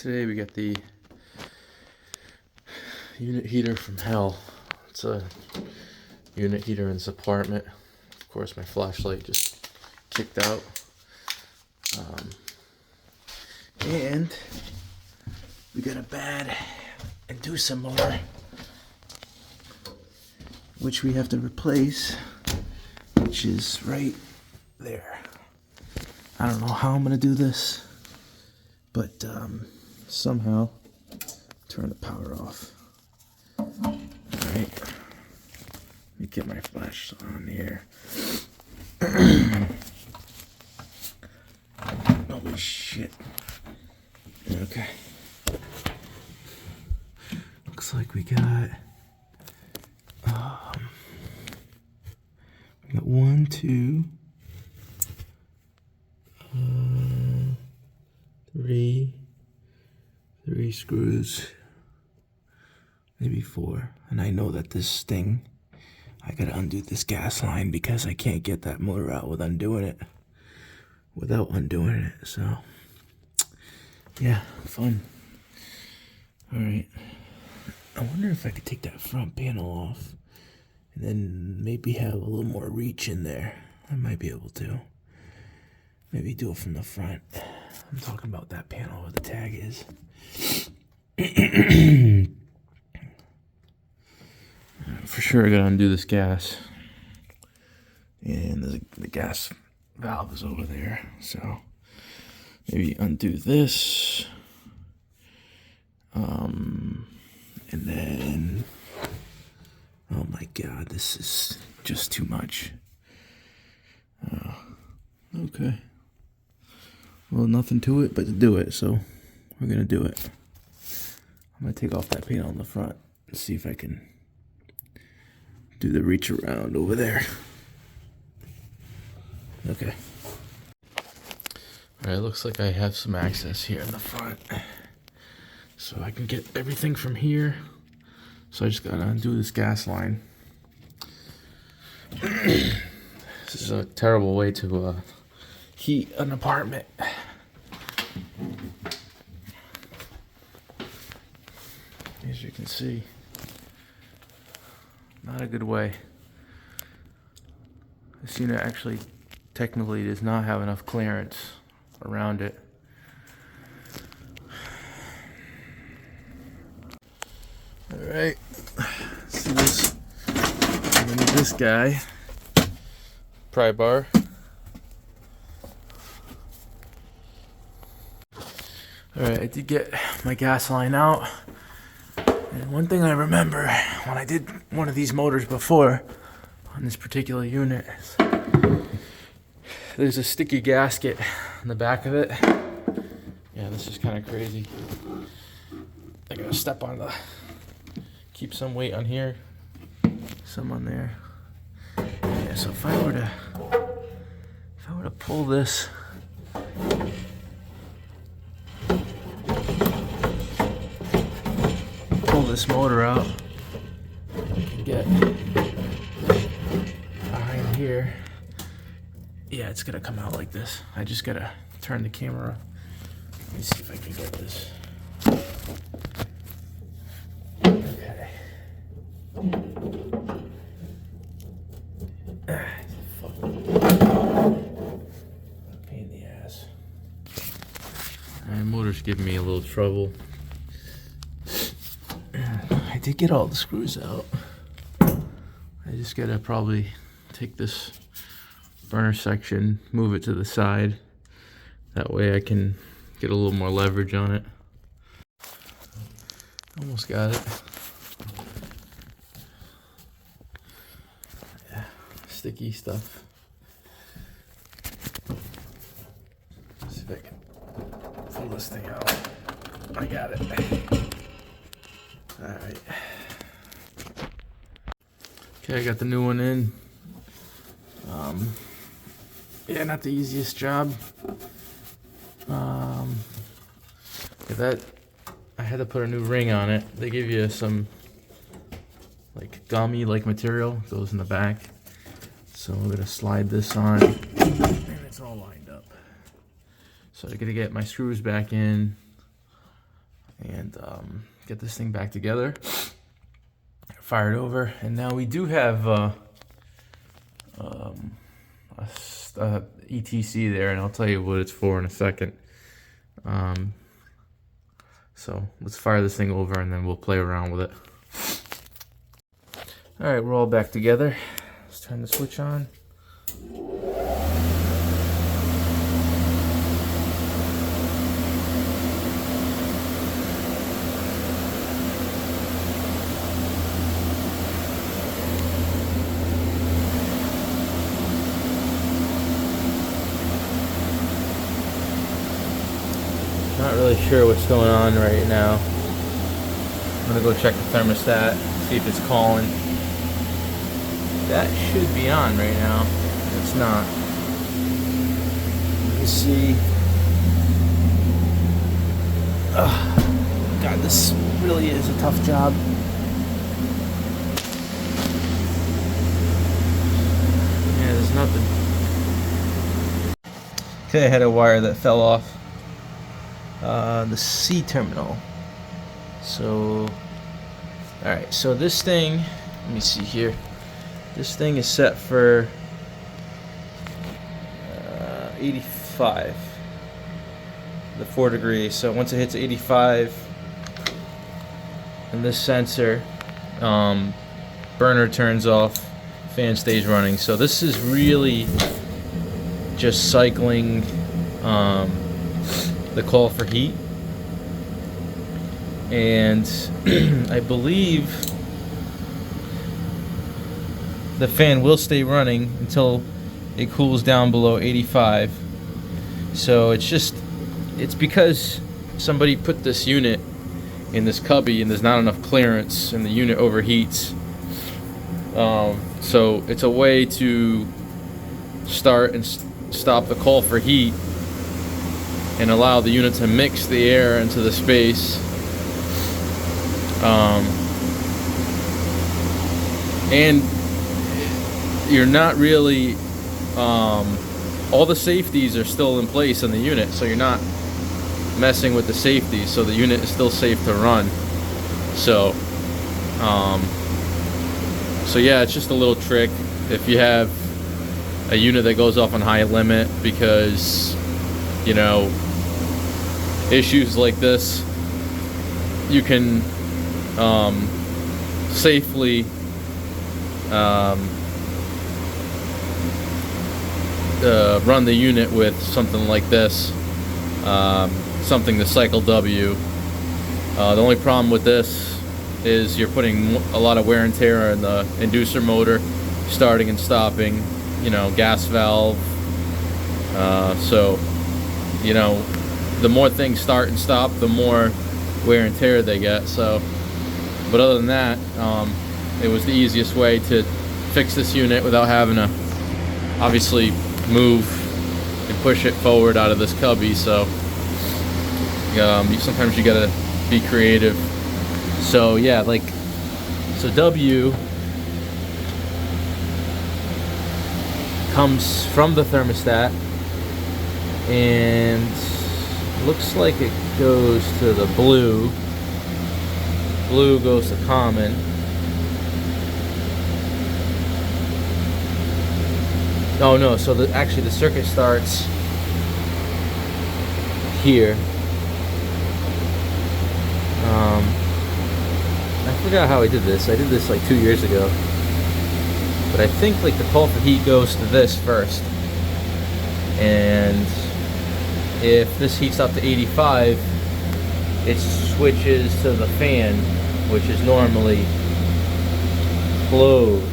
Today we got the unit heater from hell. It's a unit heater in this apartment. Of course, my flashlight just kicked out. And we got a bad and do some more, which we have to replace, which is right there. I don't know how I'm gonna do this, but somehow turn the power off. Alright, let me get my flash on here. Holy shit. Okay. Looks like we got 1, 2, 3 screws, maybe 4. And I know that this thing, I gotta undo this gas line because I can't get that motor out without undoing it. So yeah, fun. Alright, I wonder if I could take that front panel off and then maybe have a little more reach in there. I might be able to. Maybe do it from the front. I'm talking about that panel where the tag is. For sure I gotta undo this gas. And the gas valve is over there. So maybe undo this. And then, oh my god, this is just too much. Okay. Well, nothing to it but to do it, so we're gonna do it. I'm gonna take off that panel on the front and see if I can do the reach around over there. Okay. Alright, looks like I have some access here in the front. So I can get everything from here. So I just gotta undo this gas line. This is a terrible way to heat an apartment. As you can see, not a good way. This unit actually technically does not have enough clearance around it. Alright, see this, I'm gonna need this guy, pry bar. Alright, I did get my gas line out, and one thing I remember when I did one of these motors before on this particular unit is there's a sticky gasket in the back of it. Yeah, this is kind of crazy. I gotta step on the, keep some weight on here, some on there. Yeah, so if I were to pull this, motor out, I can get behind here. Yeah, it's gonna come out like this. I just gotta turn the camera. Let me see if I can get this. Okay. Fuck. Pain in the ass. My motor's giving me a little trouble. I did get all the screws out. I just gotta probably take this burner section, move it to the side. That way I can get a little more leverage on it. Almost got it. Yeah, sticky stuff. Let's see if I can pull this thing out. I got it. Alright. Okay, I got the new one in. Yeah, not the easiest job. Yeah, that I had to put a new ring on it. They give you some like gummy like material, goes in the back. So I'm gonna slide this on and it's all lined up. So I gotta get my screws back in. and get this thing back together, fire it over, and now we do have a ETC there, and I'll tell you what it's for in a second. So let's fire this thing over and then we'll play around with it. Alright, we're all back together. Let's turn the switch on. Not really sure what's going on right now. I'm gonna go check the thermostat, see if it's calling. That should be on right now. It's not. Let me see. God, this really is a tough job. Yeah, there's nothing. Okay, I had a wire that fell off. The C terminal. So, alright, so this thing, let me see here. This thing is set for 85, the 4 degrees. So once it hits 85, and this sensor, burner turns off, fan stays running. So this is really just cycling the call for heat, and I believe the fan will stay running until it cools down below 85. So it's because somebody put this unit in this cubby and there's not enough clearance and the unit overheats. So it's a way to start and stop the call for heat and allow the unit to mix the air into the space. And you're not really, all the safeties are still in place in the unit, so you're not messing with the safeties, so the unit is still safe to run. So yeah, it's just a little trick. If you have a unit that goes off on high limit because, you know, issues like this, you can safely run the unit with something like this, something to cycle W. The only problem with this is you're putting a lot of wear and tear in the inducer motor, starting and stopping, you know, gas valve. So, you know, the more things start and stop, the more wear and tear they get. So, but other than that, it was the easiest way to fix this unit without having to obviously move and push it forward out of this cubby. So sometimes you gotta be creative. So yeah, so W comes from the thermostat and looks like it goes to the blue. Blue goes to common. Oh no, so actually the circuit starts here. I forgot how I did this. I did this like 2 years ago. But I think like the call for heat goes to this first. And if this heats up to 85, it switches to the fan, which is normally closed.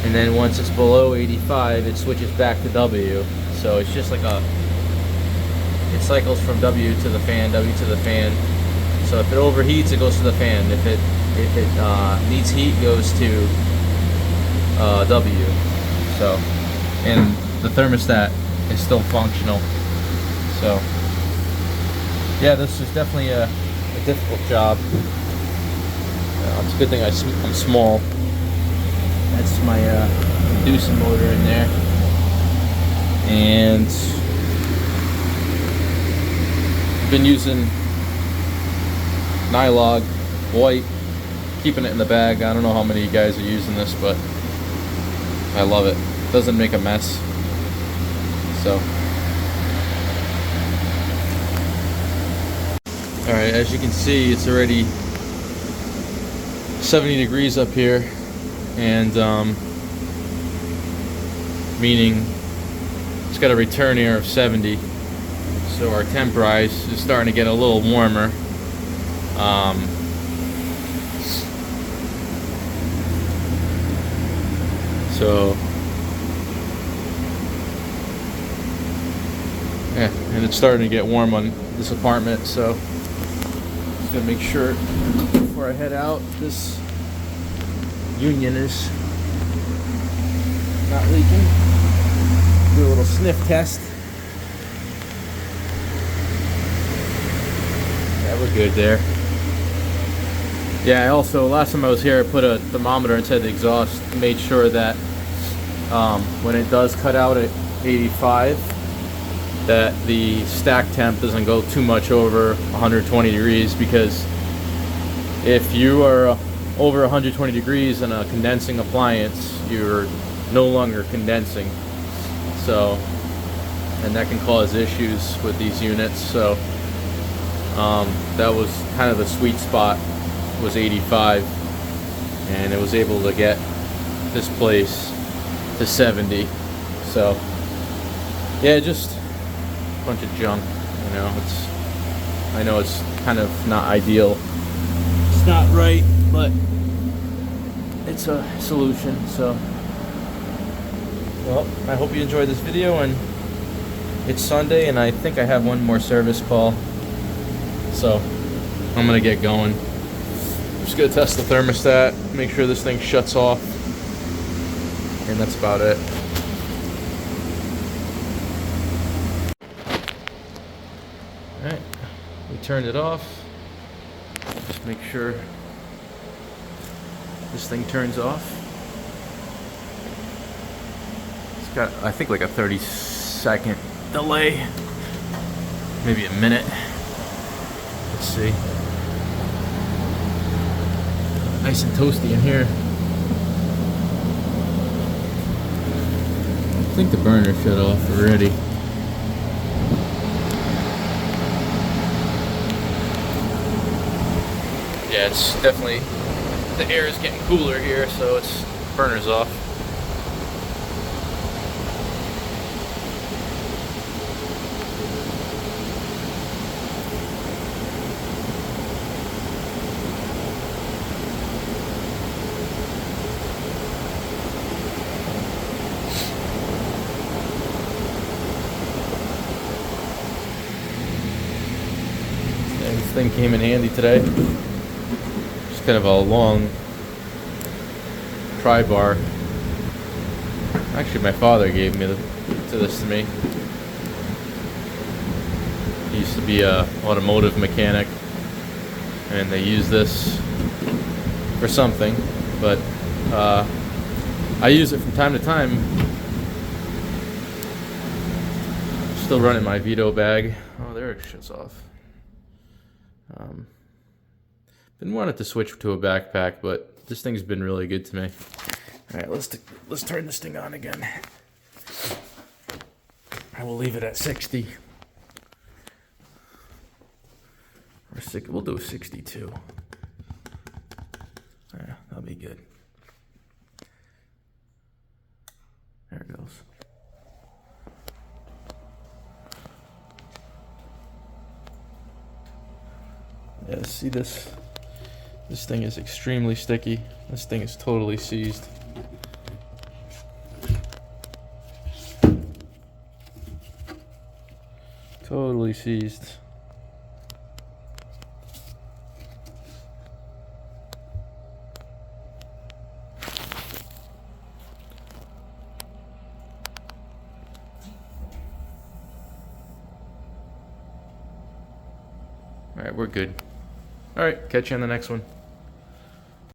And then once it's below 85, it switches back to W. So it's just like it cycles from W to the fan, W to the fan. So if it overheats, it goes to the fan. If it needs heat, it goes to W. So, and the thermostat is still functional. So, yeah, this is definitely a difficult job. It's a good thing I'm small. That's my inducer motor in there. And been using Nylog white, keeping it in the bag. I don't know how many of you guys are using this, but I love it. Doesn't make a mess. So, alright, as you can see, it's already 70 degrees up here, and meaning it's got a return air of 70. So our temp rise is starting to get a little warmer. So yeah, and it's starting to get warm on this apartment, so just gonna make sure before I head out this union is not leaking. Do a little sniff test. Yeah, we're good there. Yeah, I also, last time I was here, I put a thermometer inside the exhaust, made sure that when it does cut out at 85, that the stack temp doesn't go too much over 120 degrees, because if you are over 120 degrees in a condensing appliance, you're no longer condensing. So, and that can cause issues with these units. So that was kind of the sweet spot, was 85, and it was able to get this place to 70. So yeah, just a bunch of junk, you know. I know it's kind of not ideal, it's not right, but it's a solution. So, well, I hope you enjoyed this video, and it's Sunday and I think I have one more service call, so I'm gonna get going. I'm just gonna test the thermostat, make sure this thing shuts off, and that's about it. Alright, we turned it off. Just make sure this thing turns off. It's got, I think, like a 30-second delay, maybe a minute. Let's see. Nice and toasty in here. I think the burner shut off already. Yeah, it's definitely, the air is getting cooler here, so it's burner's off. And this thing came in handy today. Kind of a long tri-bar. Actually, my father gave me this to me. He used to be a automotive mechanic, and they use this for something, but I use it from time to time. Still running my Vito bag. Oh, there it shuts off. Been wanting to switch to a backpack, but this thing's been really good to me. All right, let's turn this thing on again. I will leave it at 60. Or we'll do a 62. Yeah, that'll be good. There it goes. Yeah, see this? This thing is extremely sticky. This thing is totally seized. Totally seized. All right, we're good. All right, catch you on the next one.